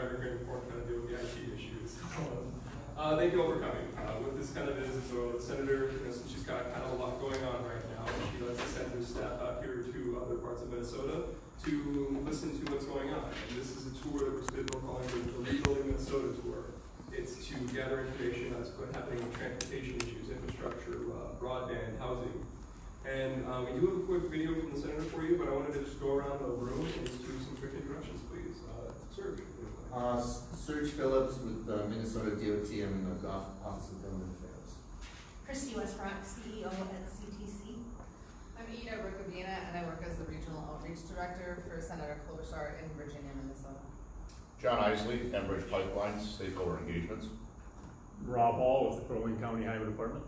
evergreen before kind of deal with the IT issues. Thank you all for coming. What this kind of is the senator, since she's got kind of a lot going on right now, she lets the senator's staff out here to other parts of Minnesota to listen to what's going on. And this is a tour that we're still calling the Rebuilding Minnesota Tour. It's to gather information that's happening with transportation issues, infrastructure, broadband, housing. And we do have a quick video from the senator for you, but I wanted to just go around the room and just do some quick introductions, please. Serge. Serge Phillips with Minnesota DOT. I'm in the Office of Government Affairs. Christy Westbrook, CEO at CTC. I'm Ina Rukavina, and I work as the Regional Outreach Director for Senator Klobuchar in Virginia, Minnesota. John Isley, Enbridge Pipelines, Stakeholder Engagements. Rob Hall with the Crow Wing County Highway Department.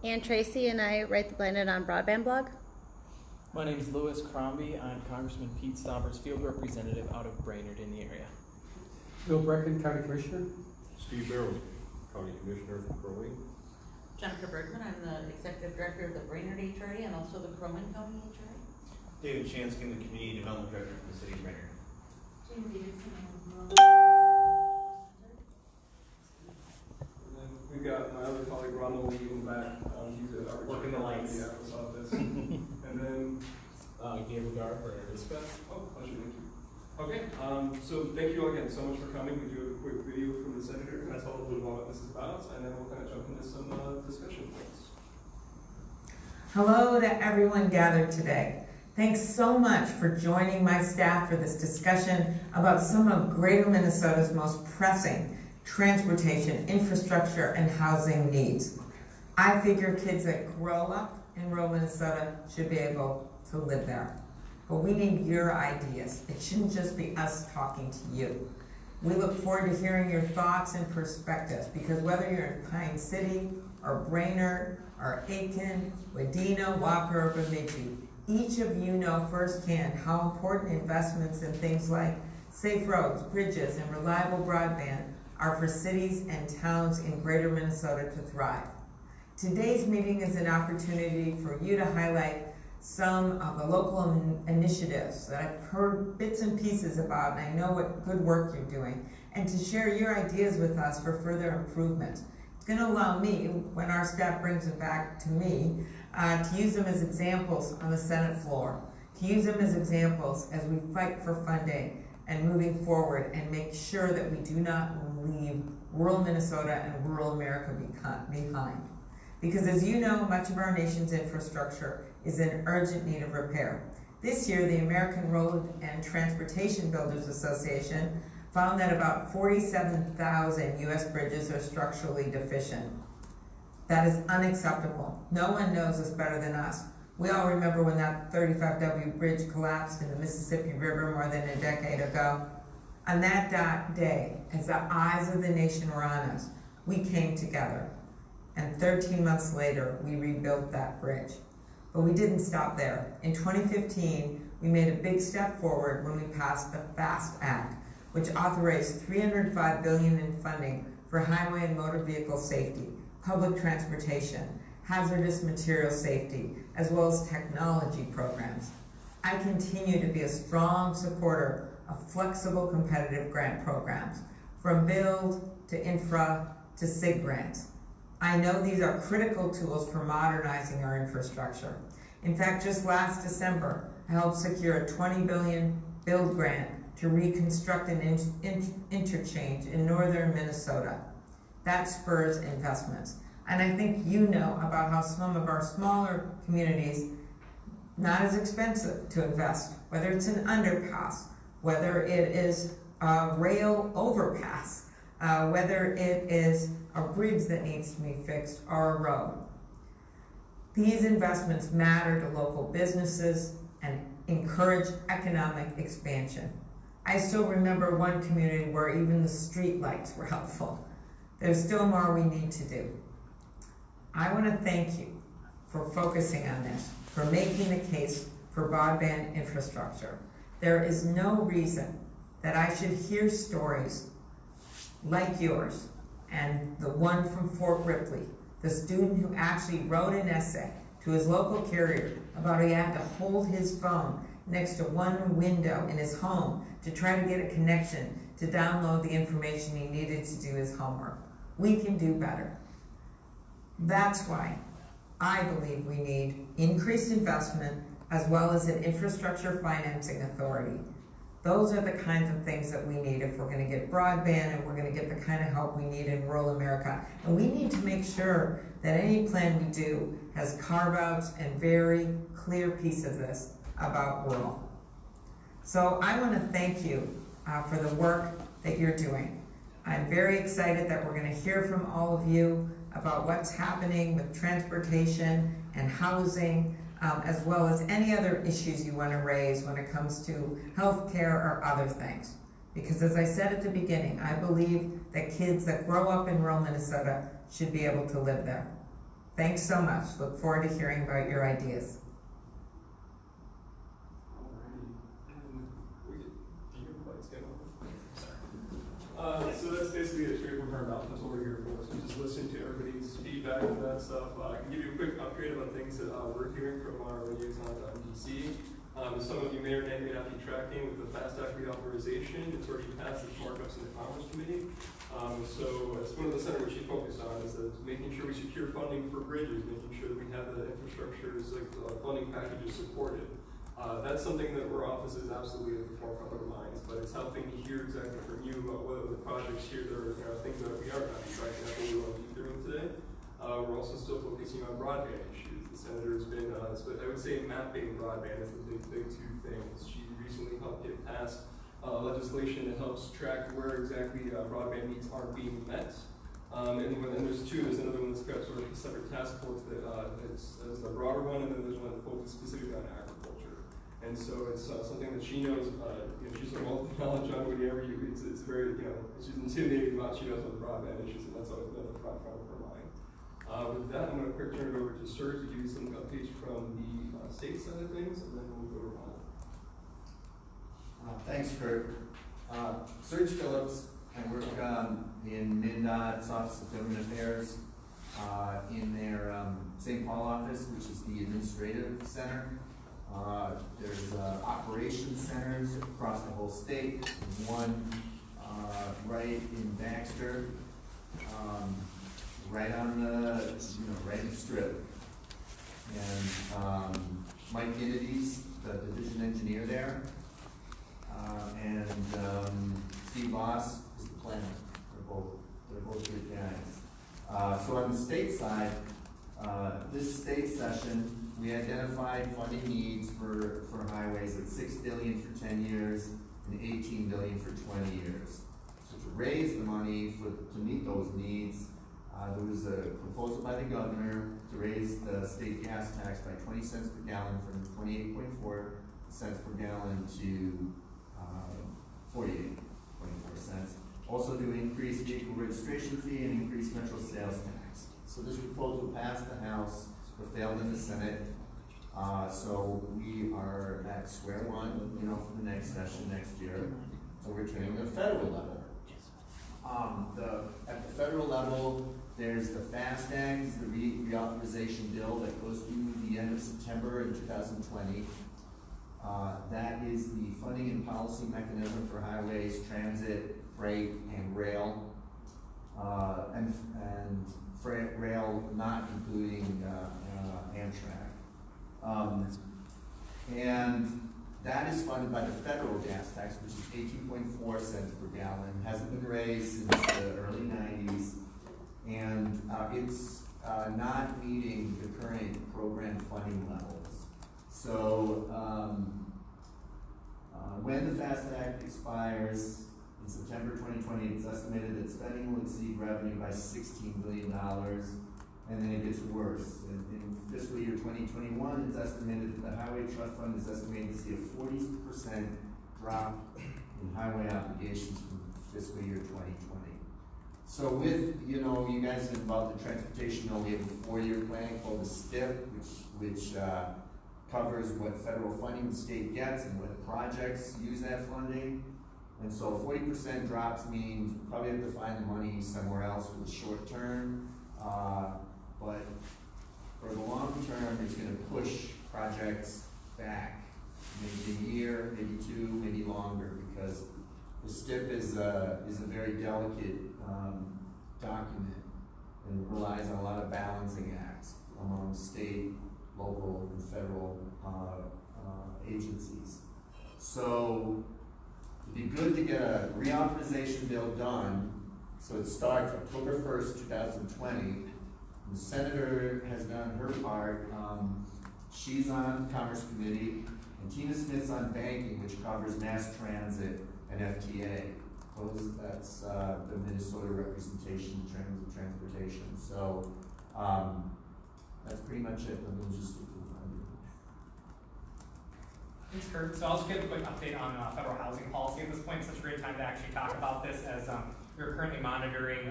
Ann Tracy and I write the Brainerd on Broadband blog. My name is Louis Crombie. I'm Congressman Pete Stauber's field representative out of Brainerd in the area. Bill Brecken, County Commissioner. Steve Barrow, County Commissioner for Crow Wing. Jennifer Bergman, I'm the Executive Director of the Brainerd HRA and also the Crow Wing County HRA. David Chansky, the Community Development Director for the City of Brainerd. Jim Davidson. We've got my other colleague Ronald Lee in the back. He's at our Working the lights. Minneapolis office. And then Gabriel Gar for Dispatch. oh, pleasure, thank you. Okay, so thank you all again so much for coming. We do have a quick video from the senator, and that's all a little bit about what this is about, and then we'll kind of jump into some discussion points. Hello to everyone gathered today. Thanks so much for joining my staff for this discussion about some of Greater Minnesota's most pressing transportation, infrastructure, and housing needs. I figure kids that grow up in rural Minnesota should be able to live there. But we need your ideas. It shouldn't just be us talking to you. We look forward to hearing your thoughts and perspectives, because whether you're in Pine City, or Brainerd, or Aiken, Wadena, Walker, or Bemidji, each of you know firsthand how important investments in things like safe roads, bridges, and reliable broadband are for cities and towns in Greater Minnesota to thrive. Today's meeting is an opportunity for you to highlight some of the local initiatives that I've heard bits and pieces about, and I know what good work you're doing, and to share your ideas with us for further improvement. It's going to allow me, when our staff brings it back to me, to use them as examples on the Senate floor, to use them as examples as we fight for funding and moving forward and make sure that we do not leave rural Minnesota and rural America behind. Because as you know, much of our nation's infrastructure is in urgent need of repair. This year, the American Road and Transportation Builders Association found that about 47,000 U.S. bridges are structurally deficient. That is unacceptable. No one knows this better than us. We all remember when that 35W bridge collapsed in the Mississippi River more than a decade ago. On that day, as the eyes of the nation were on us, we came together. And 13 months later, we rebuilt that bridge. But we didn't stop there. In 2015, we made a big step forward when we passed the FAST Act, which authorized $305 billion in funding for highway and motor vehicle safety, public transportation, hazardous material safety, as well as technology programs. I continue to be a strong supporter of flexible competitive grant programs, from build to infra to SIG grants. I know these are critical tools for modernizing our infrastructure. In fact, just last December, I helped secure a $20 billion build grant to reconstruct an interchange in northern Minnesota. That spurs investments. And I think you know about how some of our smaller communities, not as expensive to invest, whether it's an underpass, whether it is a rail overpass, whether it is a bridge that needs to be fixed or a road. These investments matter to local businesses and encourage economic expansion. I still remember one community where even the street lights were helpful. There's still more we need to do. I want to thank you for focusing on this, for making the case for broadband infrastructure. There is no reason that I should hear stories like yours and the one from Fort Ripley, the student who actually wrote an essay to his local carrier about how he had to hold his phone next to one window in his home to try to get a connection to download the information he needed to do his homework. We can do better. That's why I believe we need increased investment as well as an infrastructure financing authority. Those are the kinds of things that we need if we're gonna get broadband and we're gonna get the kind of help we need in rural America. And we need to make sure that any plan we do has carve-outs and very clear piece of this about rural. So I wanna thank you for the work that you're doing. I'm very excited that we're gonna hear from all of you about what's happening with transportation and housing, as well as any other issues you want to raise when it comes to healthcare or other things. Because as I said at the beginning, I believe that kids that grow up in rural Minnesota should be able to live there. Thanks so much. Look forward to hearing about your ideas. So that's basically a straightforward about that's what we're here for. So just listening to everybody's feedback and that stuff. I can give you a quick update about things that we're hearing from our liaison on DC. Some of you may or may not be tracking with the FAST Act reauthorization. It's already passed its markups in the Commerce Committee. So it's one of the center which she focused on is that making sure we secure funding for bridges, making sure that we have the infrastructure funding packages supported. That's something that our office is absolutely at the forefront of our minds, but it's helping to hear exactly from you about what are the projects here that are things that we are not tracking. That's what we want to be doing today. We're also still focusing on broadband issues. The senator's been, I would say mapping broadband is the big two things. She recently helped get passed legislation that helps track where exactly broadband needs aren't being met. And there's two. There's another one that's got sort of a separate task force that's the broader one, and then there's one that focuses specifically on agriculture. And so it's something that she knows. She's a wealth of knowledge on whatever you. It's very she's intimidating about. She knows on broadband issues, and that's always been at the front of her mind. With that, I'm going to quick turn it over to Serge to give you some updates from the state side of things, and then we'll go to Ron. Thanks, Kurt. Serge Phillips. I work in MnDOT's Office of Government Affairs in their St. Paul office, which is the administrative center. There's operations centers across the whole state. One right in Baxter, right on the right in the strip. And Mike Kennedy's the division engineer there, and Steve Voss is the planner. They're both good guys. So on the state side, this state session, we identified funding needs for highways at $6 billion for 10 years and $18 billion for 20 years. So to raise the money to meet those needs, there was a proposal by the governor to raise the state gas tax by 20 cents per gallon from 28.4 cents per gallon to 48.4 cents. Also to increase vehicle registration fee and increase metro sales tax. So this proposal passed the House, but failed in the Senate. So we are at square one, for the next session next year. So we're turning to the federal level. At the federal level, there's the FAST Act, is the reauthorization bill that goes through the end of September in 2020. That is the funding and policy mechanism for highways, transit, freight, and rail. And freight, rail not including Amtrak. And that is funded by the federal gas tax, which is 18.4 cents per gallon. Hasn't been raised since the early 90s. And it's not meeting the current program funding levels. So when the FAST Act expires in September 2020, it's estimated that spending will exceed revenue by $16 billion, and then it gets worse. In fiscal year 2021, it's estimated that the Highway Trust Fund is estimated to see a 40% drop in highway obligations from fiscal year 2020. So with, you guys involved in transportation, we have a 4-year plan called the STIP, which covers what federal funding the state gets and what projects use that funding. And so 40% drops means we probably have to find the money somewhere else for the short term. But for the long term, it's going to push projects back maybe a year, maybe 2, maybe longer, because The STIP is a very delicate document and relies on a lot of balancing acts among state, local, and federal agencies. So it'd be good to get a reauthorization bill done, so it starts October 1st, 2020. The senator has done her part. She's on Commerce Committee, and Tina Smith's on banking, which covers mass transit and FTA. That's the Minnesota representation in terms of transportation. So that's pretty much it. Let me just Thanks, Kurt. So I'll just give a quick update on federal housing policy at this point. It's such a great time to actually talk about this as we're currently monitoring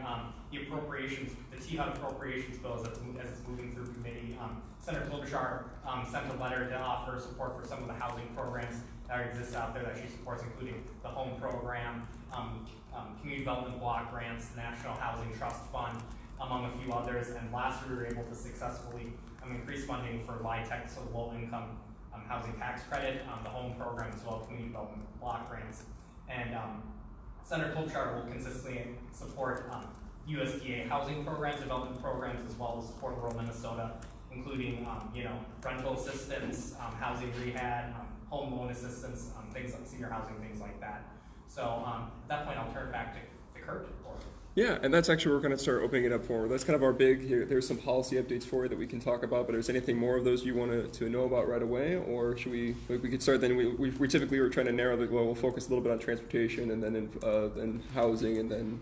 the appropriations, the THUD appropriations bills as it's moving through committee. Senator Klobuchar sent a letter to offer support for some of the housing programs that exist out there that she supports, including the home program, community development block grants, the National Housing Trust Fund, among a few others. And last year we were able to successfully increase funding for LIHTC, so low income housing tax credit, the home program, as well as community development block grants. And Senator Klobuchar will consistently support USDA housing programs, development programs, as well as support rural Minnesota, including rental assistance, housing rehab, home loan assistance, things like senior housing, things like that. So at that point, I'll turn it back to Kurt. Yeah, and that's actually, we're going to start opening it up for. That's kind of our big, there's some policy updates for you that we can talk about, but is there anything more of those you want to know about right away? Or should we could start then, we typically were trying to narrow the, well, we'll focus a little bit on transportation and then housing and then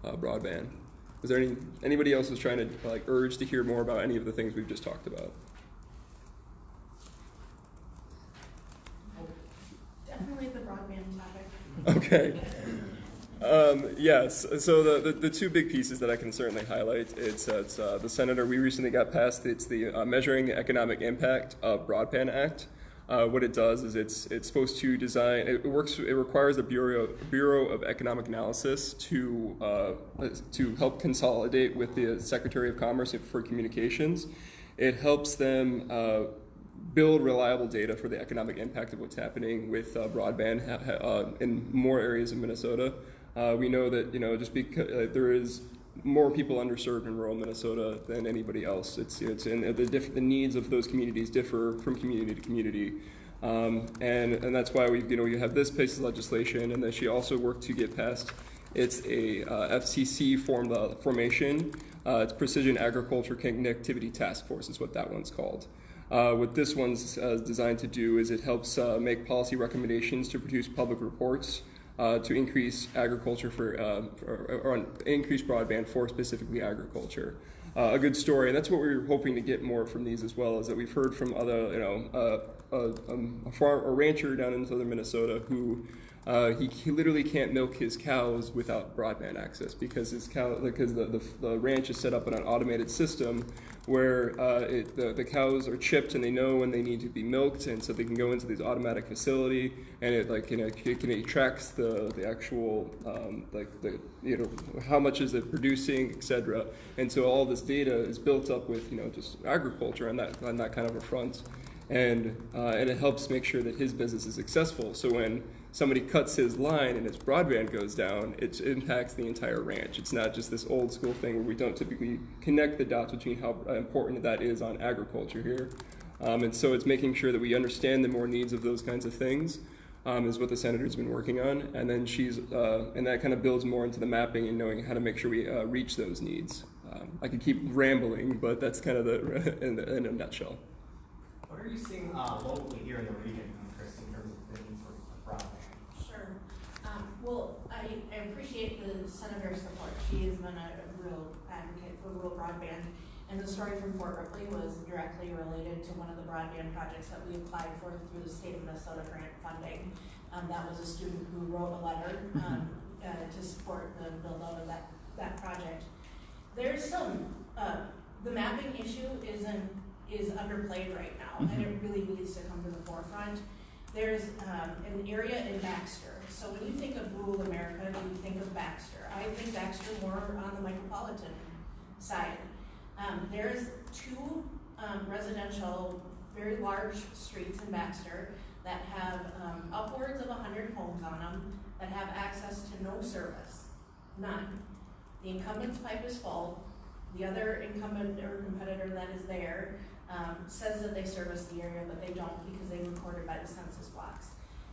broadband. Is there anybody else who's trying to urge to hear more about any of the things we've just talked about? Definitely the broadband topic. Okay. Yes, so the two big pieces that I can certainly highlight, it's the senator, we recently got passed, it's the Measuring the Economic Impact of Broadband Act. What it does is it's supposed to design, it requires the Bureau of Economic Analysis to help consolidate with the Secretary of Commerce for Communications. It helps them build reliable data for the economic impact of what's happening with broadband in more areas of Minnesota. We know that just because there is more people underserved in rural Minnesota than anybody else. And the needs of those communities differ from community to community, and that's why we have this piece of legislation, and then she also worked to get passed. It's a FCC formation. It's Precision Agriculture Connectivity Task Force is what that one's called. What this one's designed to do is it helps make policy recommendations to produce public reports to increase agriculture or increase broadband for specifically agriculture. A good story, and that's what we were hoping to get more from these as well, is that we've heard from other, a rancher down in southern Minnesota who he literally can't milk his cows without broadband access because the ranch is set up in an automated system where the cows are chipped and they know when they need to be milked, and so they can go into this automatic facility, and it tracks the actual how much is it producing, etc. And so all this data is built up with just agriculture on that kind of a front, and it helps make sure that his business is successful. So when somebody cuts his line and his broadband goes down, it impacts the entire ranch. It's not just this old school thing where we don't typically connect the dots between how important that is on agriculture here. And so it's making sure that we understand the more needs of those kinds of things is what the senator's been working on. And then and that kind of builds more into the mapping and knowing how to make sure we reach those needs. I could keep rambling, but that's kind of in a nutshell. What are you seeing locally here in the region, Chris, in terms of things for broadband? Sure. Well, I appreciate the senator's support. She has been a real advocate for rural broadband. And the story from Fort Ripley was directly related to one of the broadband projects that we applied for through the state of Minnesota grant funding. That was a student who wrote a letter to support the build out of that project. There's some, the mapping issue is underplayed right now, and it really needs to come to the forefront. There's an area in Baxter. So when you think of rural America, you think of Baxter. I think Baxter more on the micropolitan side. There's two residential, very large streets in Baxter that have upwards of 100 homes on them that have access to no service, none. The incumbent's pipe is full, the other incumbent or competitor that is there says that they service the area, but they don't because they recorded by the census blocks.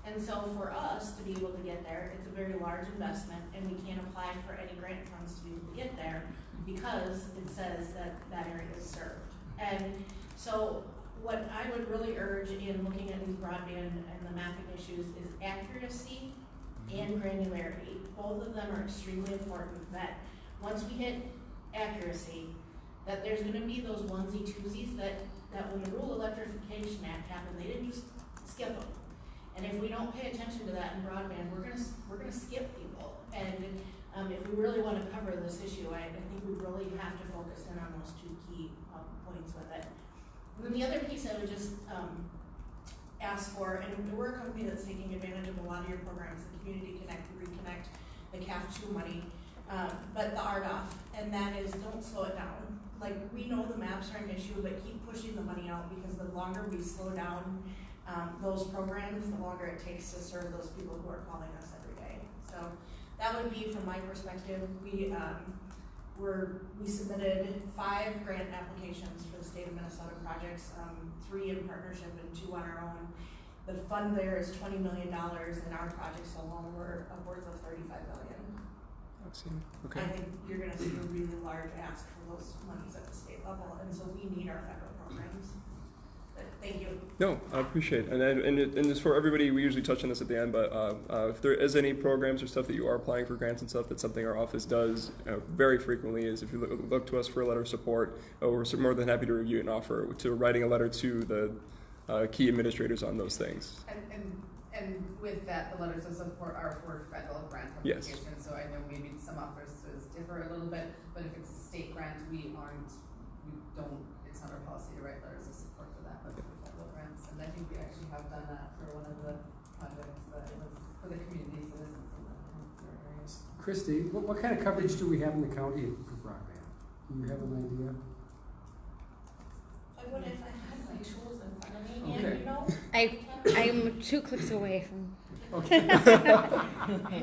And so for us to be able to get there, it's a very large investment, and we can't apply for any grant funds to be able to get there because it says that that area is served. And so what I would really urge in looking at these broadband and the mapping issues is accuracy and granularity. Both of them are extremely important, that once we hit accuracy, that there's gonna be those onesie twosies that when the Rural Electrification Act happened, they didn't just skip them. And if we don't pay attention to that in broadband, we're gonna skip people. And if we really want to cover this issue, I think we really have to focus in on those two key points with it. And then the other piece I would just ask for, and we're a company that's taking advantage of a lot of your programs, the Community Connect, Reconnect, the CAF2 money, but the RDOF, and that is don't slow it down. Like, we know the maps are an issue, but keep pushing the money out, because the longer we slow down those programs, the longer it takes to serve those people who are calling us every day. So that would be, from my perspective, we submitted 5 grant applications for the state of Minnesota projects, 3 in partnership and 2 on our own. The fund there is $20 million, and our projects alone were upwards of $35 million. Okay. I think you're going to see a really large ask for those monies at the state level, and so we need our federal programs. But thank you. No, I appreciate it. And just for everybody, we usually touch on this at the end, but if there is any programs or stuff that you are applying for grants and stuff, that's something our office does very frequently, is if you look to us for a letter of support, we're more than happy to review and offer to writing a letter to the key administrators on those things. And with that, the letters of support are for federal grant Yes. applications, so I know maybe some offices differ a little bit, but if it's a state grant, it's not our policy to write letters of support for that, but for federal grants. And I think we actually have done that for one of the projects that was for the community citizens in the area. Christy, what kind of coverage do we have in the county for broadband? Do you have an idea? I would if I had my tools in front of me, Okay. and you know. I'm 2 clicks away from. Okay.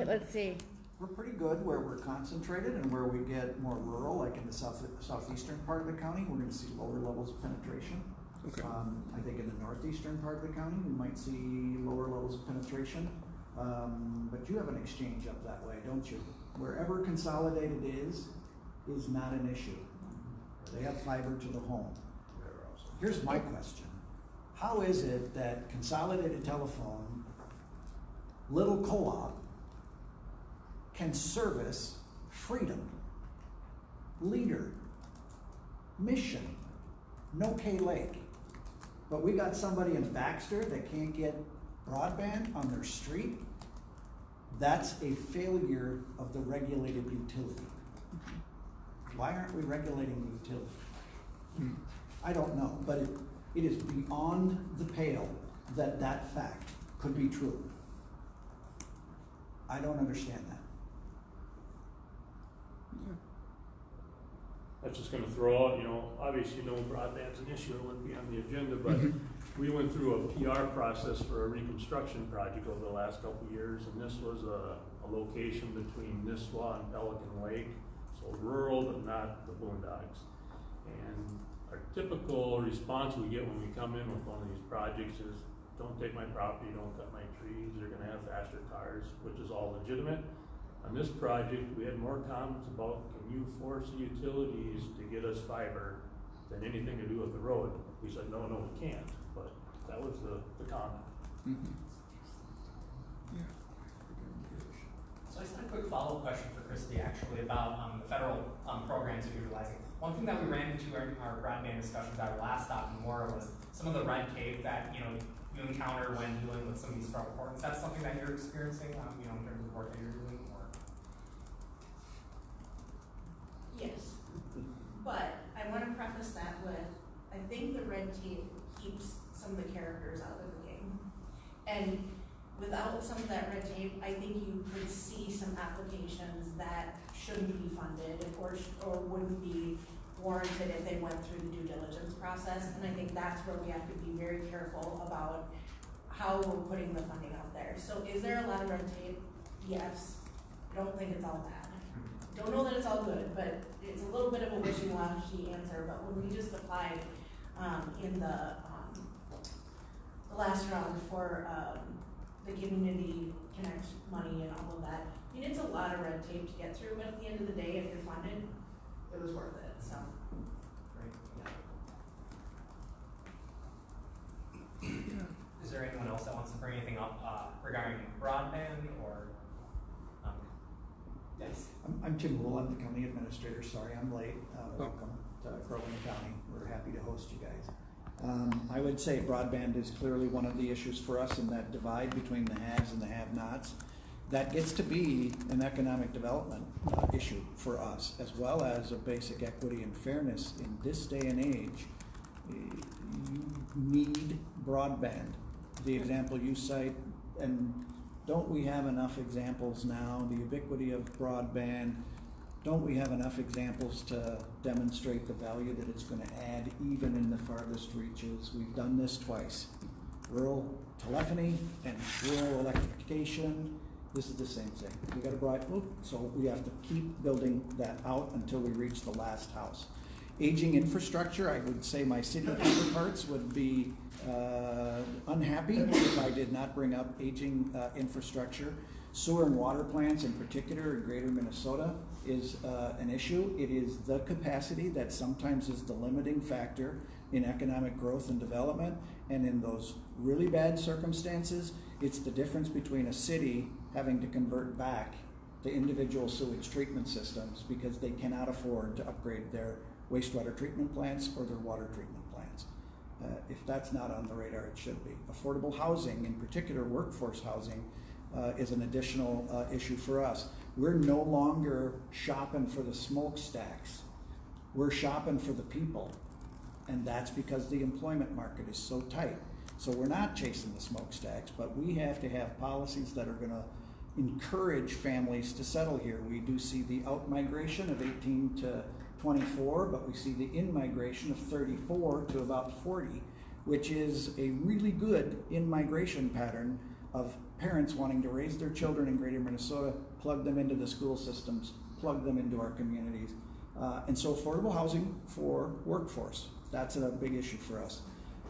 Let's see. We're pretty good where we're concentrated, and where we get more rural, like in the southeastern part of the county, we're going to see lower levels of penetration. Okay. I think in the northeastern part of the county, we might see lower levels of penetration. But you have an exchange up that way, don't you? Wherever Consolidated is not an issue. They have fiber to the home. Here's my question. How is it that Consolidated Telephone, Little Co-op, can service Freedom, Leader, Mission, No-K Lake, but we got somebody in Baxter that can't get broadband on their street? That's a failure of the regulated utility. Why aren't we regulating the utility? I don't know, but it is beyond the pale that fact could be true. I don't understand that. That's just gonna throw out, obviously broadband's an issue, it wouldn't be on the agenda, but we went through a PR process for a reconstruction project over the last couple of years, and this was a location between Nisswa and Pelican Lake, so rural but not the boondocks. And our typical response we get when we come in with one of these projects is, don't take my property, don't cut my trees, you're gonna have faster cars, which is all legitimate. On this project, we had more comments about, can you force the utilities to get us fiber than anything to do with the road? We said, no, we can't, but that was the comment. So I just had a quick follow-up question for Christy, actually, about the federal programs that you're utilizing. One thing that we ran into in our broadband discussions at our last stop in Mora was some of the red tape that you encounter when dealing with some of these federal programs. Is that something that you're experiencing, in terms of work that you're doing? Or? Yes, but I want to preface that with, I think the red tape keeps some of the characters out of the game. And without some of that red tape, I think you could see some applications that shouldn't be funded or wouldn't be warranted if they went through the due diligence process. And I think that's where we have to be very careful about how we're putting the funding out there. So is there a lot of red tape? yes, I don't think it's all bad. Don't know that it's all good, but it's a little bit of a wishy-washy answer, but when we just applied, in the last round for, the Community Connect money and all of that, I mean, it's a lot of red tape to get through, but at the end of the day, if you're funded, it was worth it, so. Is there anyone else that wants to bring anything up regarding broadband or? Yes. I'm Tim Wool, I'm the county administrator, sorry I'm late. Welcome to Crow Wing County, we're happy to host you guys. I would say broadband is clearly one of the issues for us in that divide between the haves and the have-nots. That gets to be an economic development issue for us, as well as a basic equity and fairness. In this day and age, you need broadband. The example you cite, and don't we have enough examples now, the ubiquity of broadband, don't we have enough examples to demonstrate the value that it's going to add even in the farthest reaches? We've done this twice. Rural telephony and rural electrification, this is the same thing. We got a so we have to keep building that out until we reach the last house. Aging infrastructure, I would say my city counterparts would be unhappy if I did not bring up aging infrastructure. Sewer and water plants in particular in greater Minnesota is an issue. It is the capacity that sometimes is the limiting factor in economic growth and development. And in those really bad circumstances, it's the difference between a city having to convert back to individual sewage treatment systems because they cannot afford to upgrade their wastewater treatment plants or their water treatment plants. If that's not on the radar, it should be. Affordable housing, in particular workforce housing, is an additional issue for us. We're no longer shopping for the smokestacks. We're shopping for the people. And that's because the employment market is so tight. So we're not chasing the smokestacks, but we have to have policies that are going to encourage families to settle here. We do see the out-migration of 18 to 24, but we see the in-migration of 34 to about 40, which is a really good in-migration pattern of parents wanting to raise their children in greater Minnesota, plug them into the school systems, plug them into our communities. And so affordable housing for workforce, that's a big issue for us.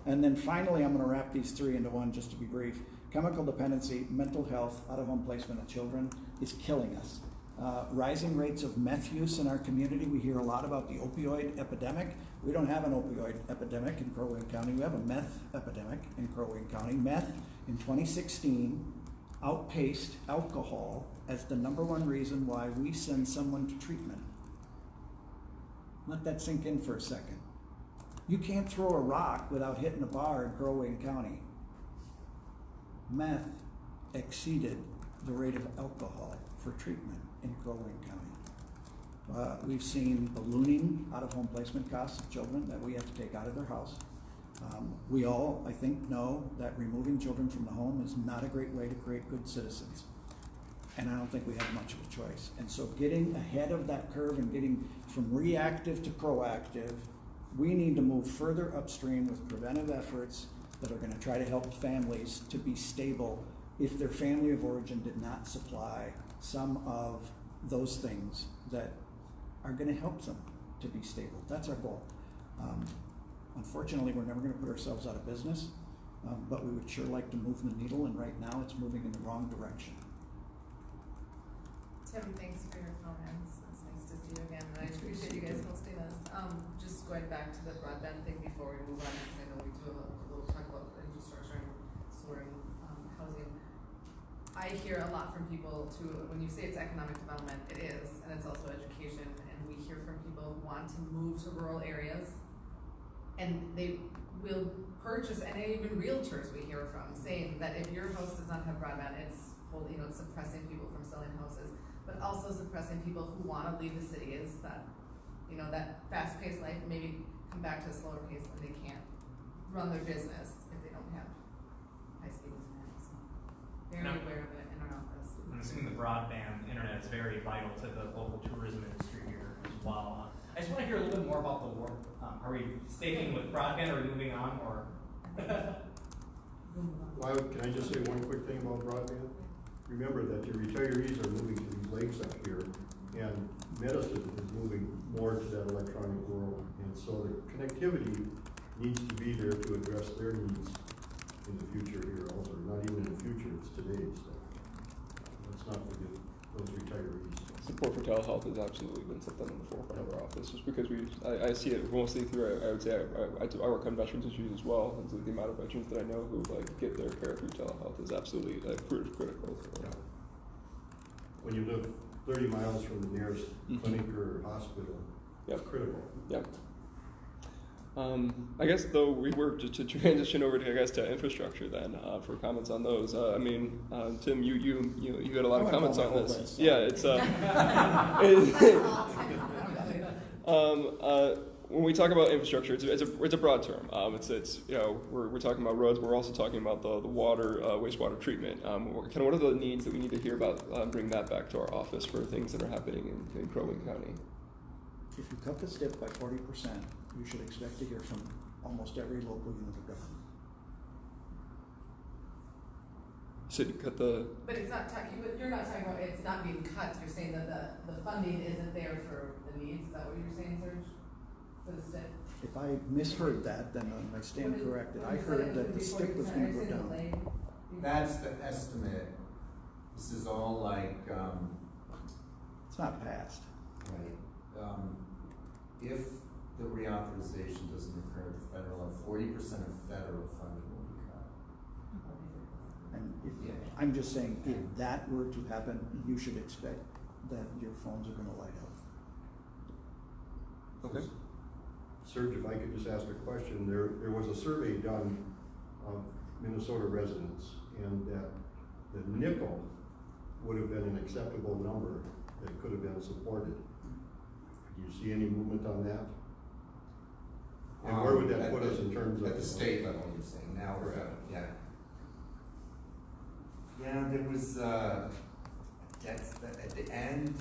And then finally, I'm going to wrap these three into one just to be brief. Chemical dependency, mental health, out-of-home placement of children is killing us. Rising rates of meth use in our community. We hear a lot about the opioid epidemic. We don't have an opioid epidemic in Crow Wing County. We have a meth epidemic in Crow Wing County. Meth in 2016 outpaced alcohol as the #1 reason why we send someone to treatment. Let that sink in for a second. You can't throw a rock without hitting a bar in Crow Wing County. Meth exceeded the rate of alcohol for treatment in Crow Wing County. We've seen ballooning out-of-home placement costs of children that we have to take out of their house. We all, I think, know that removing children from the home is not a great way to create good citizens. And I don't think we have much of a choice. And so getting ahead of that curve and getting from reactive to proactive, we need to move further upstream with preventive efforts that are going to try to help families to be stable if their family of origin did not supply some of those things that are going to help them to be stable. That's our goal. Unfortunately, we're never going to put ourselves out of business, but we would sure like to move the needle, and right now it's moving in the wrong direction. Tim, thanks for your comments. It's nice to see you again, and I appreciate you guys hosting us. Just going back to the broadband thing before we move on, because I know we do have a little talk about infrastructure and soaring housing. I hear a lot from people too, when you say it's economic development, it is, and it's also education, and we hear from people who want to move to rural areas, and they will purchase, and even realtors we hear from saying that if your house does not have broadband, it's holding, it's suppressing people from selling houses, but also suppressing people who want to leave the city. Is that, that fast-paced life, maybe come back to a slower pace when they can't run their business if they don't have high-speed internet. So very aware of it in our office. I'm assuming the broadband internet is very vital to the local tourism industry here as well. I just want to hear a little bit more about the work. Are we sticking with broadband or moving on, or? Well, can I just say one quick thing about broadband? remember that your retirees are moving to these lakes up here, and medicine is moving more to that electronic world. And so the connectivity needs to be there to address their needs in the future here also. Not even in the future, it's today. So let's not forget those retirees. Support for telehealth has absolutely been something in the forefront of our office, just because I see it mostly through, I would say, I work on veterans issues as well, and so the amount of veterans that I know who get their care through telehealth is absolutely critical. Yeah. When you live 30 miles from the nearest clinic or hospital, it's critical. Yeah. I guess though we were to transition over to infrastructure then for comments on those. Tim, you had a lot of comments on this. List. Yeah, it's when we talk about infrastructure, it's a broad term. We're talking about roads. We're also talking about the water, wastewater treatment. What are the needs that we need to hear about? Bring that back to our office for things that are happening in Crow Wing County. If you cut the STIP by 40%, you should expect to hear from almost every local unit of government. So you cut the. But it's not talking. You're not talking about it's not being cut. You're saying that the funding isn't there for the needs. Is that what you're saying, Serge? For the STIP. If I misheard that, then I stand corrected. I heard that the STIP was going to go down. That's the estimate. This is all like. It's not passed. Right. If the reauthorization doesn't occur at the federal level, 40% of federal funding will be cut. And I'm just saying, if that were to happen, you should expect that your phones are going to light up. Okay. Serge, if I could just ask a question, there was a survey done of Minnesota residents, and that the nickel would have been an acceptable number that could have been supported. Do you see any movement on that? And where would that put us in terms of? At the state level, you're saying now, yeah. Yeah, there was, at the end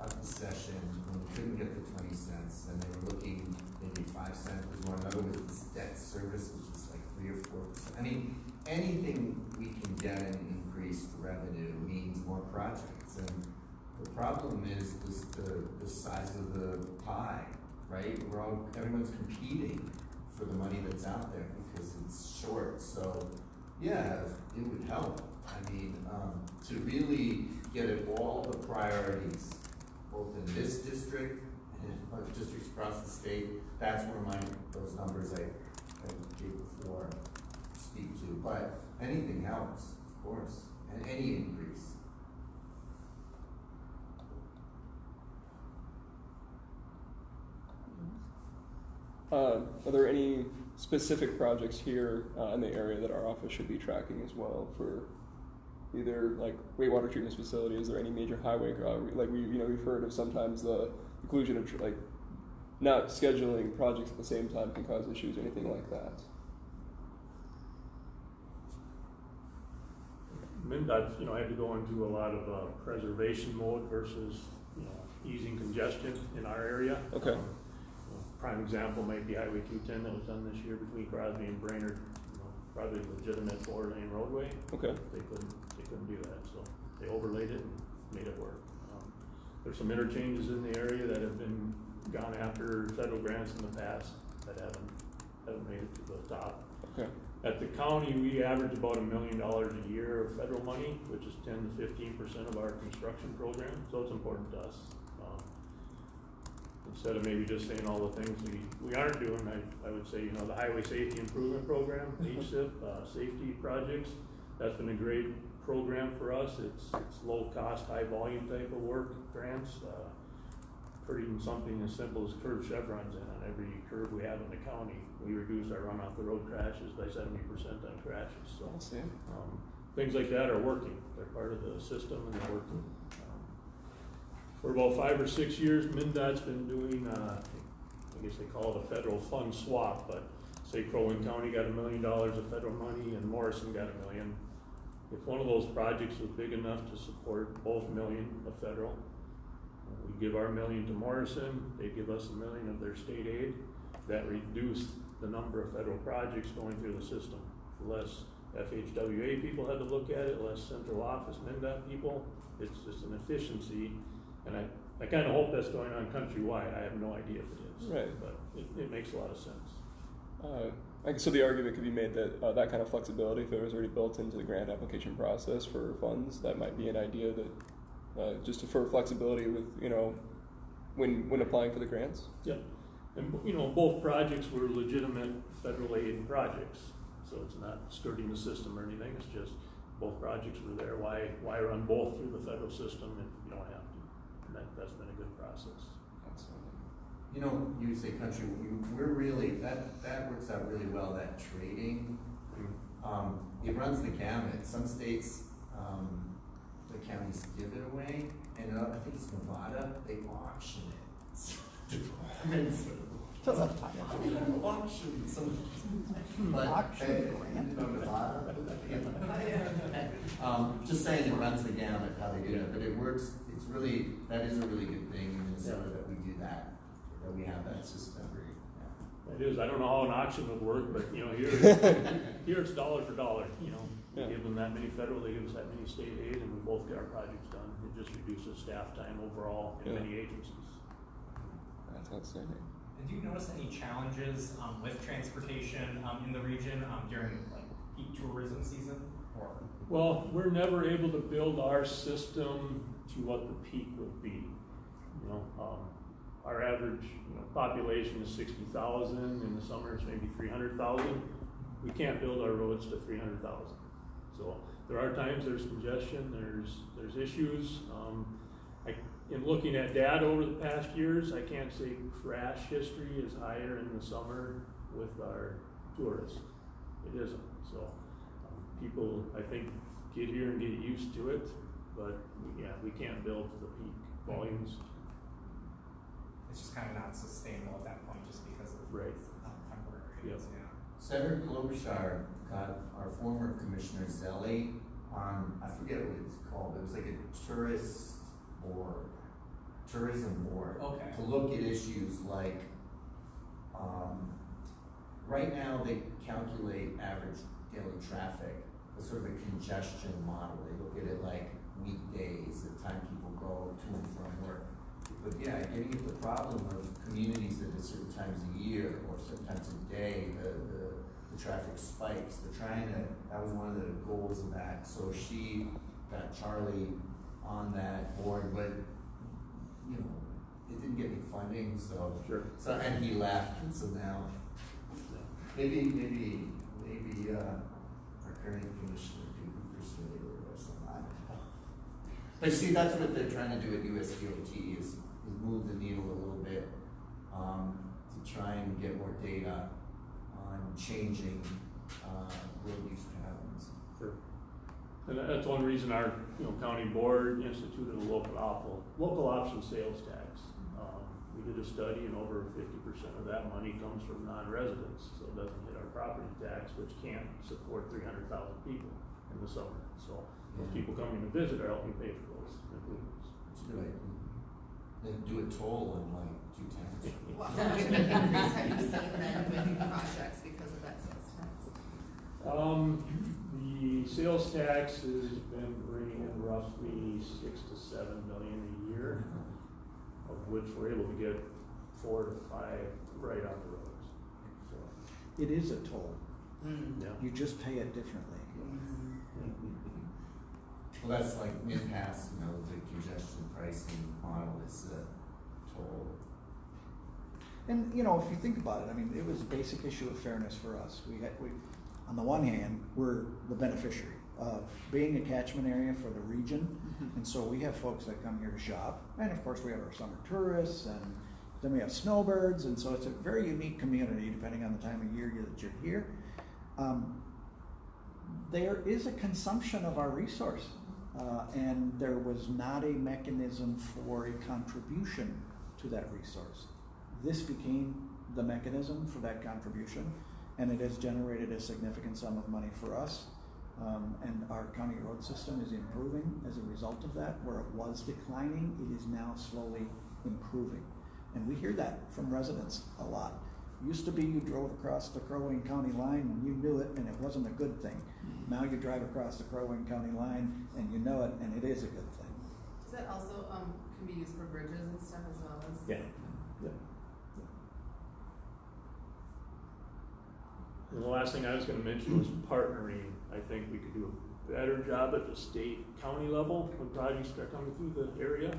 of the session, when we couldn't get the 20 cents, and they were looking, maybe 5 cents was one. Another was this debt service, which was like 3 or 4%. I mean, anything we can get in increased revenue means more projects. And the problem is the size of the pie, right? Everyone's competing for the money that's out there because it's short. So, yeah, it would help. I mean, to really get at all the priorities, both in this district and districts across the state, that's where those numbers I gave before speak to. But anything helps, of course, and any increase. Are there any specific projects here in the area that our office should be tracking as well for either like wastewater treatment facility? Is there any major highway we've heard of sometimes the inclusion of not scheduling projects at the same time can cause issues or anything like that? MnDOT's, had to go into a lot of preservation mode versus, easing congestion in our area. Okay. Prime example might be Highway 210 that was done this year between Crosby and Brainerd. Probably a legitimate 4-lane roadway. Okay. They couldn't do that, so they overlaid it and made it work. There's some interchanges in the area that have been gone after federal grants in the past that haven't made it to the top. Okay. At the county, we average about $1 million a year of federal money, which is 10 to 15% of our construction program. So it's important to us. Instead of maybe just saying all the things we aren't doing, I would say, the Highway Safety Improvement Program, HSIP, safety projects, that's been a great program for us. It's low cost, high volume type of work, grants, pretty something as simple as curb chevrons in on every curb we have in the county. We reduced our run off the road crashes by 70% on crashes. So things like that are working. They're part of the system and they're working. For about 5 or 6 years, MnDOT's been doing, I guess they call it a federal fund swap, but say Crow Wing County got $1 million of federal money and Morrison got $1 million. If one of those projects was big enough to support both $1 million of federal, we give our $1 million to Morrison, they give us $1 million of their state aid. That reduced the number of federal projects going through the system. Less FHWA people had to look at it, less central office, MnDOT people. It's just an efficiency, and I kind of hope that's going on countrywide. I have no idea if it is. Right. But it makes a lot of sense. So the argument could be made that that kind of flexibility, if it was already built into the grant application process for funds, that might be an idea that just for flexibility with, you know, when applying for the grants. Yeah, and you know, both projects were legitimate federal aid projects, so it's not skirting the system or anything. It's just both projects were there. Why run both through the federal system if you don't have to? And that's been a good process. You know, you say country, we're really, that works out really well, that trading. It runs the gamut. Some states, the counties give it away, and I think it's Nevada, they auction it. Auction some, but, Nevada. Just saying it runs the gamut how they do it, but it works, it's really, that is a really good thing in Minnesota that we do that. That we have that system. It is. I don't know how an auction would work, but you know, here it's dollar for dollar. You know, we give them that many federal, they give us that many state aid, and we both get our projects done. It just reduces staff time overall in many agencies. That's outstanding. And do you notice any challenges with transportation in the region during like peak tourism season? Or well, we're never able to build our system to what the peak would be. You know. Our average population is 60,000. In the summer, it's maybe 300,000. We can't build our roads to 300,000. So there are times there's congestion, there's issues. In looking at data over the past years, I can't say crash history is higher in the summer with our tourists. It isn't. So people, I think, get here and get used to it, but yeah, we can't build to the peak volumes. It's just kind of not sustainable at that point, just because of temporary. Yep. Yeah. Senator Klobuchar got our former Commissioner Zelli on, I forget what it's called, it was like a tourism board. Okay. To look at issues like, right now they calculate average daily traffic, a sort of a congestion model. They look at it like weekdays, the time people go to and from work. But yeah, getting at the problem of communities that at certain times a year or sometimes a day, the traffic spikes. They're trying to, that was one of the goals of that. So she got Charlie on that board, but you know, it didn't get any funding, so and he left, and so now maybe our current commissioner could be persuaded or something. I don't know. But see, that's what they're trying to do at USDOT is move the needle a little bit to try and get more data on changing road use patterns. Sure. And that's one reason our county board instituted a local option sales tax. We did a study, and over 50% of that money comes from non-residents, so it doesn't hit our property tax, which can't support 300,000 people in the summer. So those people coming to visit are helping pay for those improvements. That's a good idea. Then do a toll on like 2 towns. How much of an increase have you seen then with projects because of that sales tax? The sales tax has been bringing in roughly 6 to 7 million a year, of which we're able to get 4 to 5 right on the roads. So, It is a toll. yeah. You just pay it differently. Well, that's like MinPass, the congestion pricing model is the toll. And if you think about it, I mean, it was a basic issue of fairness for us. We on the one hand, we're the beneficiary of being a catchment area for the region, and so we have folks that come here to shop, and of course we have our summer tourists, and then we have snowbirds, and so it's a very unique community depending on the time of year that you're here. There is a consumption of our resource, and there was not a mechanism for a contribution to that resource. This became the mechanism for that contribution, and it has generated a significant sum of money for us. And our county road system is improving as a result of that. Where it was declining, it is now slowly improving. And we hear that from residents a lot. Used to be you drove across the Crow Wing County line and you knew it and it wasn't a good thing. Now you drive across the Crow Wing County line and you know it and it is a good thing. Does that also, can be used for bridges and stuff as well as? Yeah. And the last thing I was gonna mention was partnering. I think we could do a better job at the state, county level when projects start coming through the area.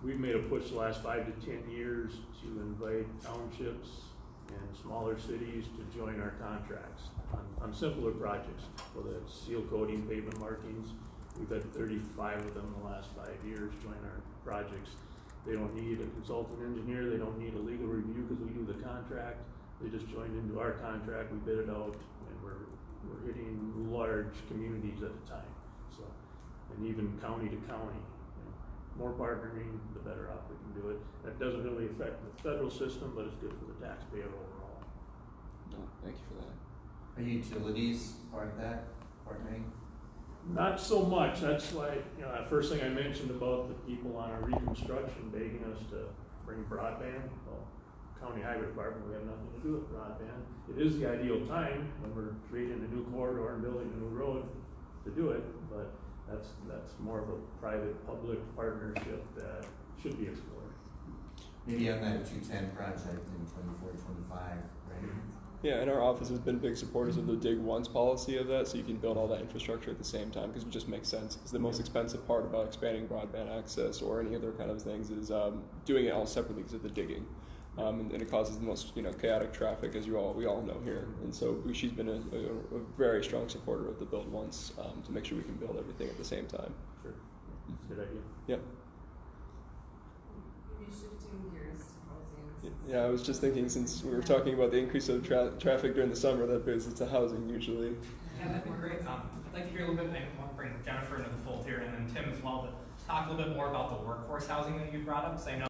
We've made a push the last 5 to 10 years to invite townships and smaller cities to join our contracts on simpler projects, whether it's seal coating, pavement markings. We've had 35 of them in the last 5 years join our projects. They don't need a consultant engineer, they don't need a legal review because we do the contract. They just joined into our contract, we bid it out, and we're hitting large communities at a time. So, and even county to county. More partnering, the better off we can do it. That doesn't really affect the federal system, but it's good for the taxpayer overall. No, thank you for that. Are utilities part of that, partnering? Not so much. That's why, that first thing I mentioned about the people on our reconstruction begging us to bring broadband. Well, County Highway Department, we have nothing to do with broadband. It is the ideal time when we're creating a new corridor and building a new road to do it, but that's more of a private-public partnership that should be explored. Maybe on that 210 project in 24, 25, right? Yeah, and our office has been big supporters of the dig once policy of that, so you can build all that infrastructure at the same time, because it just makes sense. Because the most expensive part about expanding broadband access or any other kind of things is doing it all separately because of the digging. And it causes the most chaotic traffic, as we all know here. And so she's been a very strong supporter of the build once to make sure we can build everything at the same time. Sure, that's a good idea. Yep. Maybe shifting gears to housing. Yeah, I was just thinking, since we were talking about the increase of traffic during the summer, that brings us to housing usually. Yeah, that'd be great. I'd like to hear a little bit, I want to bring Jennifer into the fold here and then Tim as well, to talk a little bit more about the workforce housing that you brought up, because I know